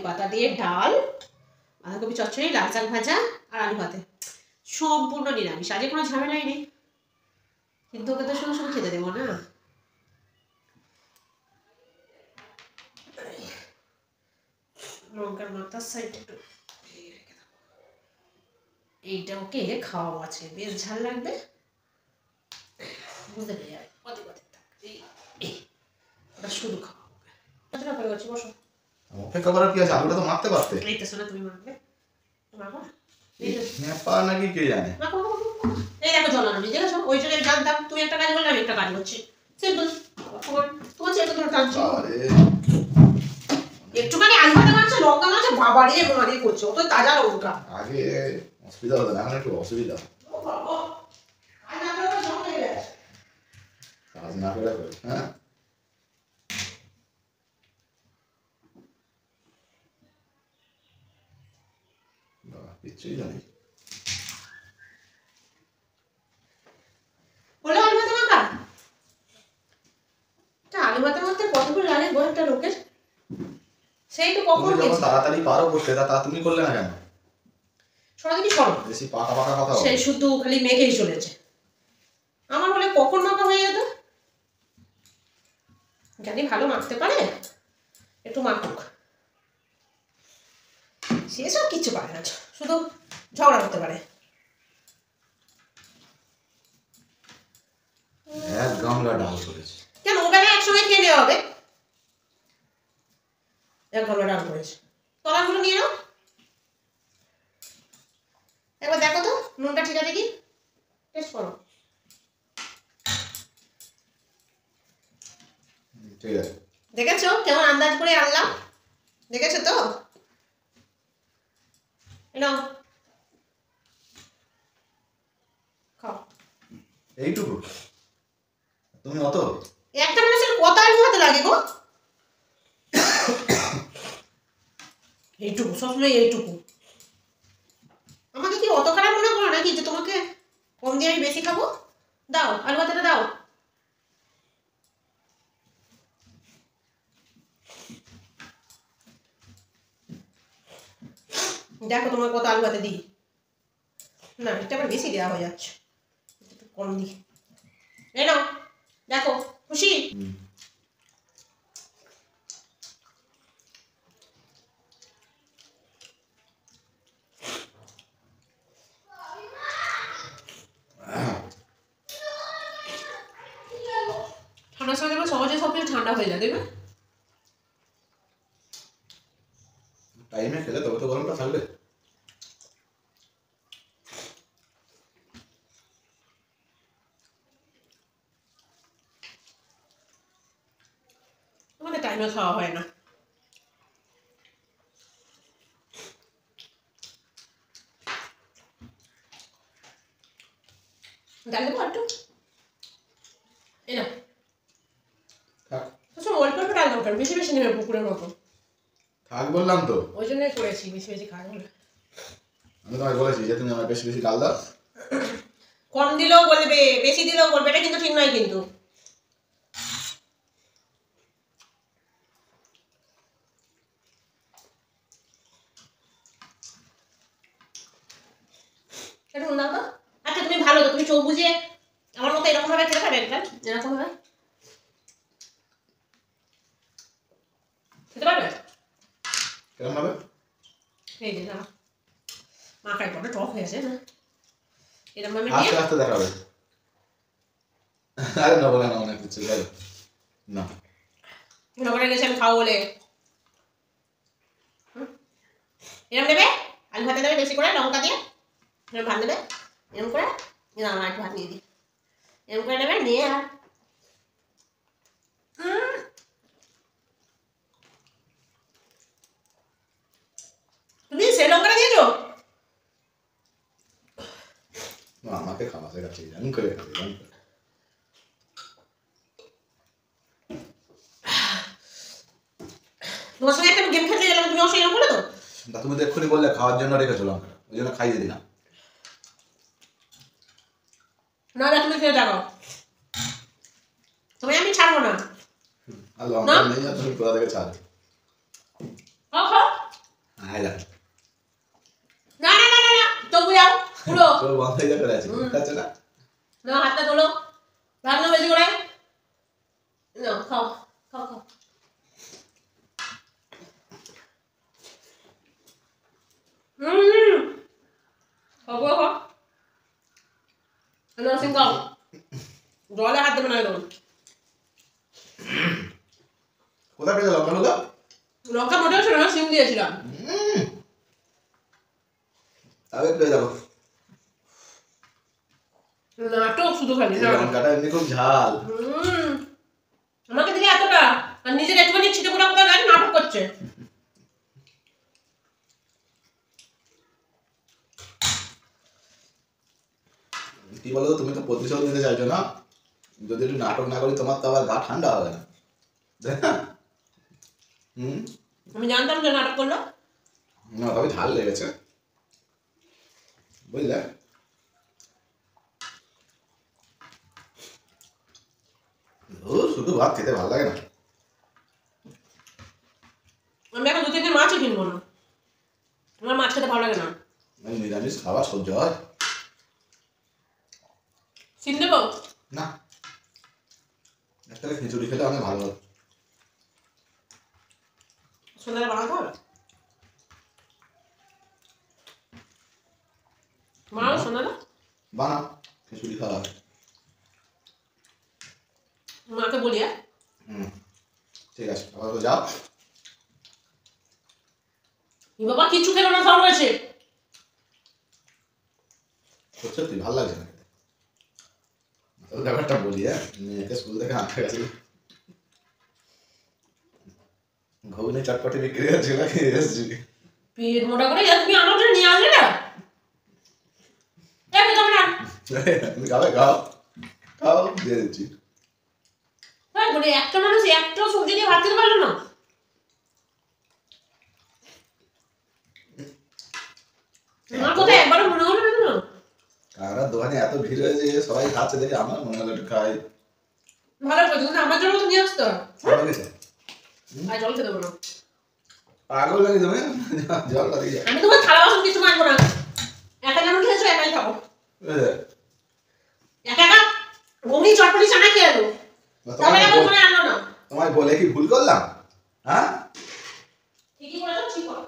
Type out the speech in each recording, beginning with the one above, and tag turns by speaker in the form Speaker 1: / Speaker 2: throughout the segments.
Speaker 1: পাতা দিয়ে ডাল, বাঁধাকপি চচ্চড়ি, লাল শাক ভাজা আর আলু ভাতে, সম্পূর্ণ নিরামিষ। আজকে কোনো ঝামেলাই নেই, কিন্তু ওকে তো শুধু শুধু খেতে দেবো না। লঙ্কার মাথার সাইড একটু রেখে দেবো, এইটা ওকে খাওয়াবো, আছে বেশ ঝাল লাগবে, বুঝতে পেরে যাবে। পদে পদে থাক, ওটা শুধু খাওয়াবো। কতটা করে করছি, বসো।
Speaker 2: অপেক্ষা করার কি আছে? আলুটা তো মাখতে পারতে।
Speaker 1: এই তো শোনা, তুমি মাখবে, মাখো
Speaker 2: নেপা নাকি কে জানে।
Speaker 1: এই দেখো জলানো নেই, দেখেছো? ওই জন্য জানতাম তুমি একটা কাজ করলে আমি একটা কাজ করছি। সিম্পল। তোমার চেয়ে তো টানছি। একটুখানি আলু ভাতে মাছ, লঙ্কা মাছ, বাবারে মারি করছো, অত তাজা লঙ্কা।
Speaker 2: আগে অসুবিধা হতো না, এখন একটু অসুবিধা।
Speaker 1: ও বাবা, আজ না করে জমা হয়ে গেছে।
Speaker 2: কাজ না করে, হ্যাঁ কিছুই জানি।
Speaker 1: বলে আলু ভাতে মাখা, আলু ভাতের মধ্যে কতক্ষণ লাগে গো একটা লোকের? সেই তো কখন
Speaker 2: তাড়াতাড়ি পারো করতে, তা তুমি করলে না কেন?
Speaker 1: সরা দেখি, সরো।
Speaker 2: বেশি পাকা পাকা কথা
Speaker 1: সেই শুধু খালি মেঘেই চলেছে। আমার বলে কখন মাখা হয়ে যেত। জানি ভালো মাখতে পারে, একটু মাখুক, সেসব কিচ্ছু পারে না, শুধু ঝগড়া করতে পারে।
Speaker 2: এক গামলা ডাল করেছে।
Speaker 1: কেন ওখানে একসঙ্গে খেয়ে নেওয়া হবে? এক গামলা ডাল করেছে, তলাগুলো নিয়ে নাও, একবার দেখো তো নুনটা ঠিক আছে কি, টেস্ট করো।
Speaker 2: ঠিক আছে,
Speaker 1: দেখেছো কেমন আন্দাজ করে আনলাম, দেখেছো তো? নাও খাও।
Speaker 2: এইটুকু তুমি অত?
Speaker 1: একটা মানুষের কত আলু ভাতে লাগে গো? এইটুকু, সবসময় এইটুকু। আমাকে কি অত খারাপ মনে করো নাকি যে তোমাকে কম দিয়ে আমি বেশি খাবো? দাও আলু ভাতেটা দাও। দেখো তোমার কত আলু ভাতে দিই না, এটা আবার বেশি দেওয়া হয়ে যাচ্ছে, একটু কম দিই। এই নাও, দেখো খুশি? ঠান্ডার সময় দেখবে সহজে সব কিছু ঠান্ডা হয়ে যায়, দেখবে?
Speaker 2: টাইমে খেলে তবে তো গরমটা থাকবে।
Speaker 1: আমাদের টাইমে খাওয়া হয় না। ডাল দেবো একটু, এই না অল্প অল্প ডাল দরকার, বেশি বেশি নেবে পুকুরের মতো।
Speaker 2: থাক বললাম তো,
Speaker 1: ওই জন্যই করেছি বেশি বেশি খাওয়া হলে।
Speaker 2: আমি তোমায় বলেছি যে তুমি আমার বেশি বেশি ডাল দাও।
Speaker 1: কম দিলেও বলবে, বেশি দিলেও বলবে, এটা কিন্তু ঠিক নয় কিন্তু। একটু নুন দাও তো। আচ্ছা তুমি ভালো তো, তুমি চোখ বুঝে আমার মতো এরকম ভাবে খেতে পারবে, একটা এরকম ভাবে খেতে পারবে?
Speaker 2: কেমন হবে?
Speaker 1: এই যে না মাখায় বড় টক হয়েছে না, এরকম ভাবে
Speaker 2: আস্তে আস্তে দেখাবে। আরে না বলে না, অনেক কিছু গেল না,
Speaker 1: নগরে গেছে আমি খাও বলে। এরকম দেবে, আলু ভাতে দেবে বেশি করে লঙ্কা দিয়ে, এরকম ভাত দেবে, এরকম করে আমার একটু ভাত নিয়ে দিই, এরকম করে নেবে, নিয়ে আর তুমি সে লঙ্কাটা দিয়েছো?
Speaker 2: আমাকে খাওয়া শেখাচ্ছে, এরকম করে খাবে, এরকম করে।
Speaker 1: তোমার সঙ্গে একটা গেম খেলতে গেলাম, তুমি অবশ্যই এরকম করে তো।
Speaker 2: তা তুমি তো এক্ষুনি বললে খাওয়ার জন্য রেখেছো লঙ্কাটা, ওই জন্য খাইয়ে দিলাম।
Speaker 1: না তুমি খেয়ে দেখো, তুমি আমি ছাড়বো না।
Speaker 2: আর লঙ্কা নেই, আর তুমি কোথা থেকে ছাড়বে?
Speaker 1: খাও খাও।
Speaker 2: আয় দেখ
Speaker 1: না না না না না চোখ বুঝাও পুরো
Speaker 2: চোখ বন্ধ হয়ে করে আছে বুঝতে না
Speaker 1: না হাতটা তোলো ভালো বেশি করে না খাও খাও খাও খাও খাও নরসিং খাও জলে হাত দেবে না একদম
Speaker 2: কোথায় পেলে লঙ্কা হলো
Speaker 1: লঙ্কা মোটেও ছিল না সিম দিয়েছিলাম
Speaker 2: তবে পেয়ে যাবো
Speaker 1: নাটক শুধু খালি না
Speaker 2: লঙ্কাটা এমনি খুব ঝাল
Speaker 1: আমাকে দিলে এতটা আর নিজের একটুখানি ছিটে পোড়া কোথাও গাড়ি নাটক করছে
Speaker 2: কি বলো তুমি তো প্রতিশোধ নিতে চাইছো না যদি একটু নাটক না করি তোমার তো আবার গা ঠান্ডা হবে না তাই না
Speaker 1: আমি জানতাম যে নাটক করলো
Speaker 2: না তবে ঝাল লেগেছে বুঝলে শুধু ভাত খেতে ভালো লাগে না
Speaker 1: আমি এখন 2-3 দিন মাছও কিনবো না আমার মাছ খেতে ভালো লাগে না
Speaker 2: নিরামিষ খাবার সহ্য হয়
Speaker 1: সিম দেবো
Speaker 2: না একটা খিচুড়ি খেতে অনেক ভালো হয়
Speaker 1: সন্ধ্যাটা বানাতে হবে মাও সন্ধ্যাটা
Speaker 2: বানাও খিচুড়ি খাওয়া হয়
Speaker 1: মাকে বলি
Speaker 2: ঠিক আছে আবার যাও
Speaker 1: বাবা কিছু খেলো না সব হয়েছে
Speaker 2: সত্যি ভালো লাগছে না খেতে ব্যাপারটা বলি মেয়েকে স্কুল থেকে আনতে গেছিল ঘুগনি চটপটি বিক্রি হচ্ছিল খেয়ে এসেছি
Speaker 1: পেট মোটা করে তুমি আমার জন্য নিয়ে আসলে না
Speaker 2: তুমি খাবে খাও খাও দিয়ে দিচ্ছি
Speaker 1: বলে একটা মানুষ একটা সবজি দিয়ে ভাত খেতে পারলো না আমার কথা একবারও মনে হলো না
Speaker 2: কারা দোকানে এত ভিড় হয়েছে সবাই খাচ্ছে দেখে আমার মনে হলো একটু খাই
Speaker 1: ভালো করে কিন্তু আমার জন্য তো নিয়ে আসতো
Speaker 2: ভালো গেছে
Speaker 1: আর জল খেতে দেবো না
Speaker 2: পাগল লাগে তুমি জলটা দিয়ে
Speaker 1: আমি তোমার থালা বাসন কিছু মানবো না একা যেমন খেয়েছো একাই খাবো একা একা ঘুগনি চটপটি চানা খেয়ে এলো তবে এখন মনে আনলো না
Speaker 2: তোমায় বলে কি ভুল করলাম হ্যাঁ
Speaker 1: ঠিকই বলেছো ঠিক করো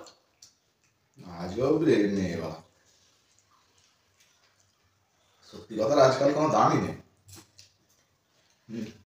Speaker 2: আজকেও নেই বলা সত্যি কথা আজকাল কোনো দামই নেই